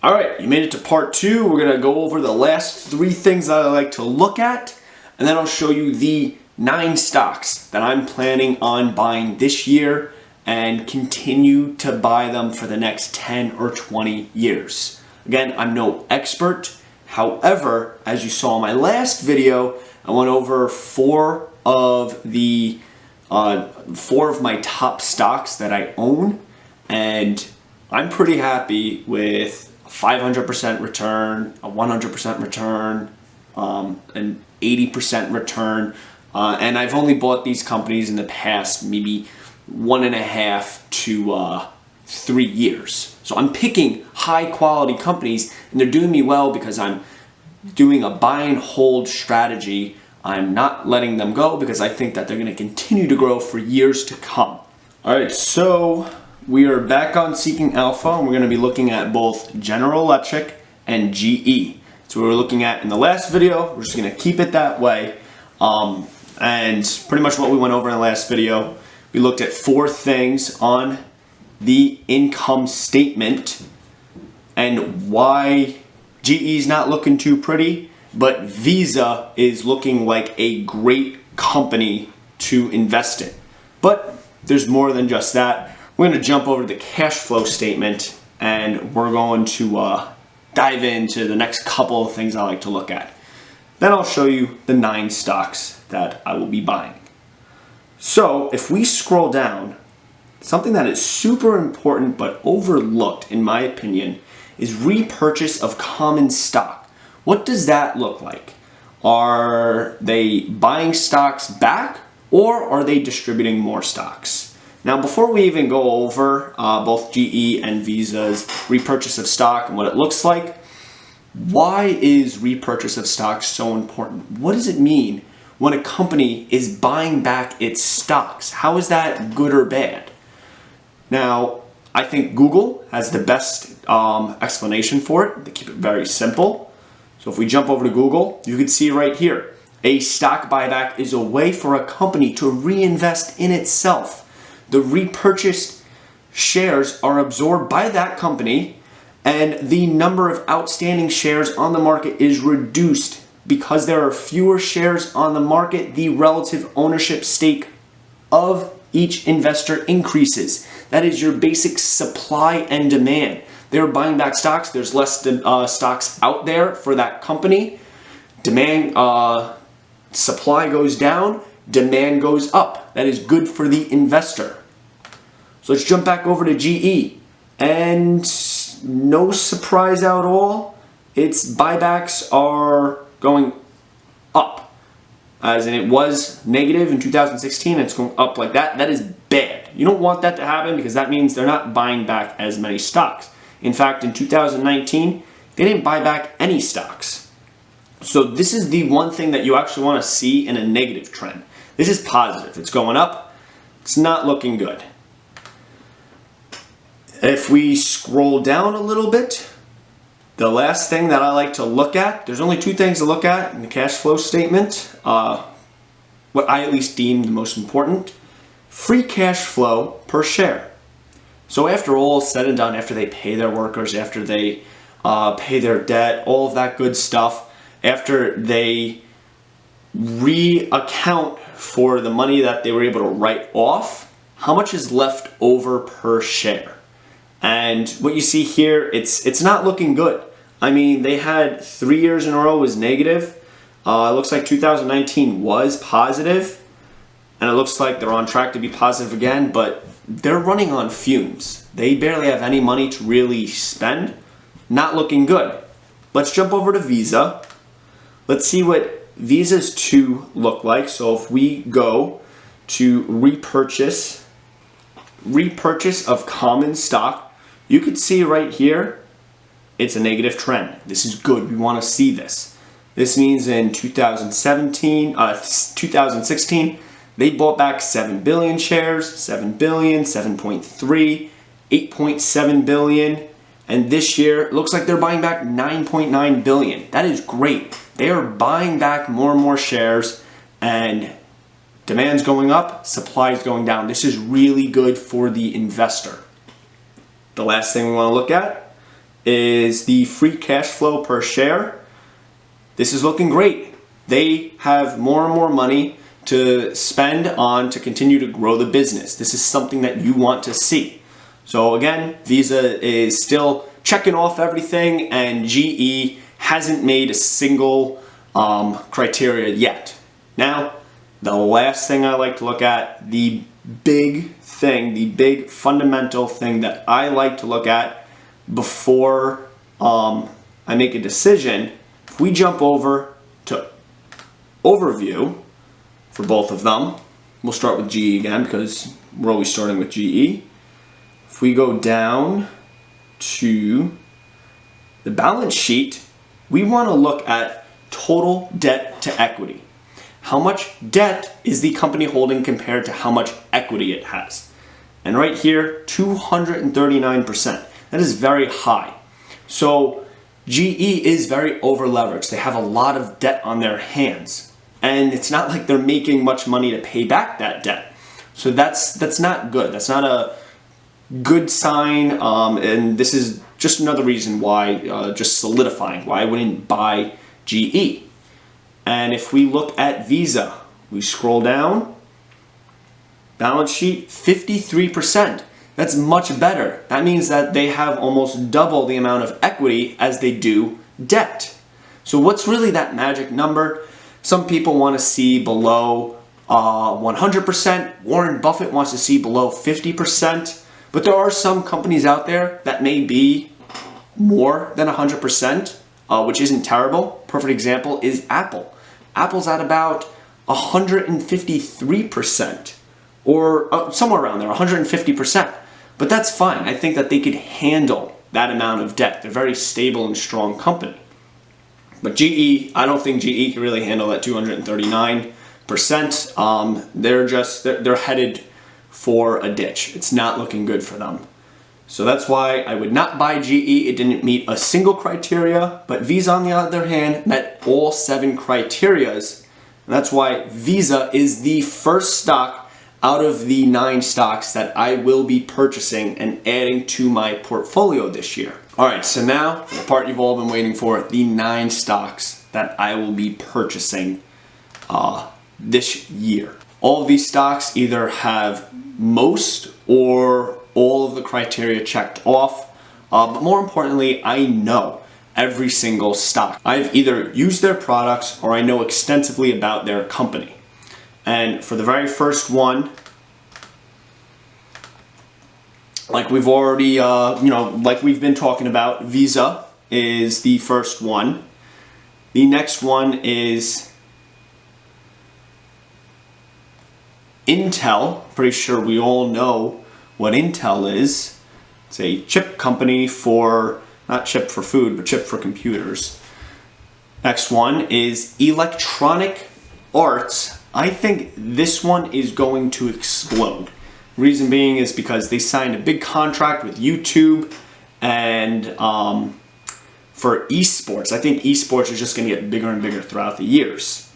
All right, you made it to part 2. We're gonna go over the last 3 things that I like to look at, and then I'll show you the 9 stocks that I'm planning on buying this year and continue to buy them for the next 10 or 20 years. Again, I'm no expert. However, as you saw in my last video, I went over 4 of my top stocks that I own, and I'm pretty happy with 500% return, a 100% return, an 80% return, and I've only bought these companies in the past maybe 1.5 to 3 years. So I'm picking high quality companies, and they're doing me well because I'm doing a buy and hold strategy. I'm not letting them go because I think that they're going to continue to grow for years to come. All right, so we are back on Seeking Alpha, and we're going to be looking at both General Electric and GE. So we were looking at in the last video. We're just going to keep it that way. And pretty much what we went over in the last video, we looked at 4 things on the income statement and why GE is not looking too pretty, but Visa is looking like a great company to invest in. But there's more than just that. We're going to jump over to the cash flow statement, and we're going to dive into the next couple of things I like to look at. Then I'll show you the 9 stocks that I will be buying. So if we scroll down, something that is super important but overlooked in my opinion is repurchase of common stock. What does that look like? Are they buying stocks back, or are they distributing more stocks? Now, before we even go over both GE and Visa's repurchase of stock and what it looks like, why is repurchase of stock so important? What does it mean when a company is buying back its stocks? How is that good or bad? Now, I think Google has the best explanation for it. They keep it very simple. So if we jump over to Google, you can see right here, a stock buyback is a way for a company to reinvest in itself. The repurchased shares are absorbed by that company, and the number of outstanding shares on the market is reduced. Because there are fewer shares on the market, the relative ownership stake of each investor increases. That is your basic supply and demand. They're buying back stocks. There's less stocks out there for that company. Supply goes down, demand goes up. That is good for the investor. So let's jump back over to GE. And no surprise at all, its buybacks are going up. As in, it was negative in 2016, and it's going up like that. That is bad. You don't want that to happen because that means they're not buying back as many stocks. In fact, in 2019, they didn't buy back any stocks. So this is the one thing that you actually want to see in a negative trend. This is positive. It's going up. It's not looking good. If we scroll down a little bit, the last thing that I like to look at, there's only 2 things to look at in the cash flow statement. What I at least deem the most important, free cash flow per share. So after all is said and done, after they pay their workers, after they pay their debt, all of that good stuff, after they re-account for the money that they were able to write off, how much is left over per share? And what you see here, it's not looking good. I mean, they had 3 years in a row was negative. It looks like 2019 was positive, and it looks like they're on track to be positive again, but they're running on fumes. They barely have any money to really spend. Not looking good. Let's jump over to Visa. Let's see what Visa's 2 look like. So if we go to repurchase of common stock, you could see right here, it's a negative trend. This is good. We want to see this. This means in 2016, they bought back 7 billion shares, 7 billion, 7.3, 8.7 billion, and this year it looks like they're buying back 9.9 billion. That is great. They are buying back more and more shares, and demand's going up, supply is going down. This is really good for the investor. The last thing we want to look at is the free cash flow per share. This is looking great. They have more and more money to spend on to continue to grow the business. This is something that you want to see. So again, Visa is still checking off everything, and GE hasn't made a single criteria yet. Now, the last thing I like to look at, the big thing, the big fundamental thing that I like to look at before I make a decision, if we jump over to overview for both of them, we'll start with GE again because we're always starting with GE. If we go down to the balance sheet, we want to look at total debt to equity. How much debt is the company holding compared to how much equity it has? And right here, 239%. That is very high. So GE is very over leveraged. They have a lot of debt on their hands, and it's not like they're making much money to pay back that debt. So that's not good. That's not a good sign, and this is just another reason why, just solidifying why I wouldn't buy GE. And if we look at Visa, we scroll down, balance sheet, 53%. That's much better. That means that they have almost double the amount of equity as they do debt. So what's really that magic number? Some people want to see below 100%. Warren Buffett wants to see below 50%. But there are some companies out there that may be more than 100%, which isn't terrible. Perfect example is Apple. Apple's at about 153%, or somewhere around there, 150%. But that's fine. I think that they could handle that amount of debt. They're a very stable and strong company. But GE, I don't think GE can really handle that 239%. They're headed for a ditch. It's not looking good for them. So that's why I would not buy GE. It didn't meet a single criteria, but Visa, on the other hand, met all 7 criterias. And that's why Visa is the first stock out of the 9 stocks that I will be purchasing and adding to my portfolio this year. All right, so now the part you've all been waiting for, the 9 stocks that I will be purchasing this year. All of these stocks either have most or all of the criteria checked off, but more importantly, I know every single stock. I've either used their products or I know extensively about their company. And for the very first one, like we've already, like we've been talking about, Visa is the first one. The next one is Intel. Pretty sure we all know what Intel is. It's a chip company for, not chip for food, but chip for computers. Next one is Electronic Arts. I think this one is going to explode. Reason being is because they signed a big contract with YouTube and for esports. I think esports is just going to get bigger and bigger throughout the years.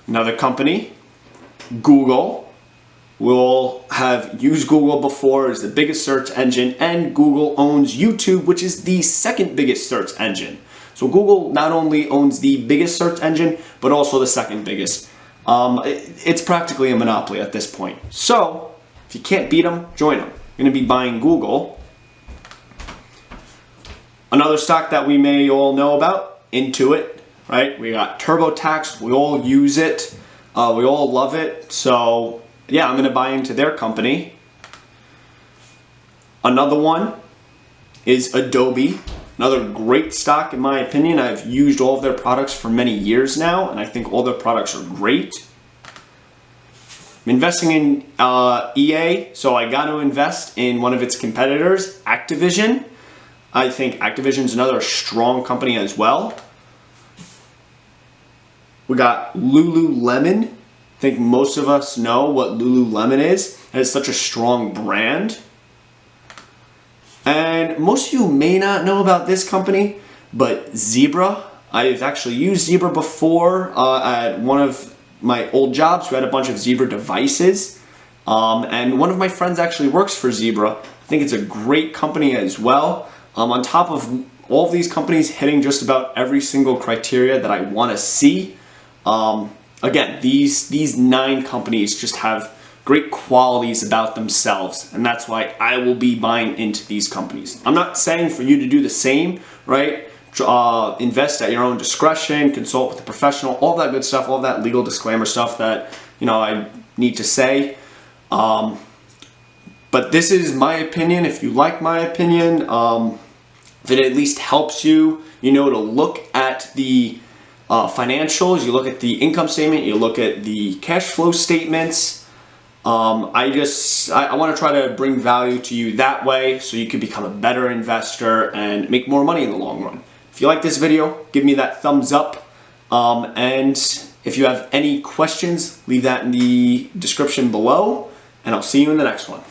Another company, Google. We'll have used Google before as the biggest search engine, and Google owns YouTube, which is the second biggest search engine. So Google not only owns the biggest search engine, but also the second biggest. It's practically a monopoly at this point. So if you can't beat them, join them. You're going to be buying Google. Another stock that we may all know about, Intuit, right? We got TurboTax. We all use it. We all love it. So yeah, I'm going to buy into their company. Another one is Adobe. Another great stock in my opinion. I've used all of their products for many years now, and I think all their products are great. I'm investing in EA, so I got to invest in one of its competitors, Activision. I think Activision's another strong company as well. We got Lululemon. I think most of us know what Lululemon is. It is such a strong brand. And most of you may not know about this company, but Zebra. I've actually used Zebra before at one of my old jobs. We had a bunch of Zebra devices. And one of my friends actually works for Zebra. I think it's a great company as well. On top of all of these companies hitting just about every single criteria that I want to see. Again, these 9 companies just have great qualities about themselves, and that's why I will be buying into these companies. I'm not saying for you to do the same, right? Invest at your own discretion, consult with a professional, all that good stuff, all that legal disclaimer stuff that I need to say. But this is my opinion. If you like my opinion, if it at least helps you, to look at the financials, you look at the income statement, you look at the cash flow statements. I want to try to bring value to you that way so you can become a better investor and make more money in the long run. If you like this video, give me that thumbs up. And if you have any questions, leave that in the description below, and I'll see you in the next one.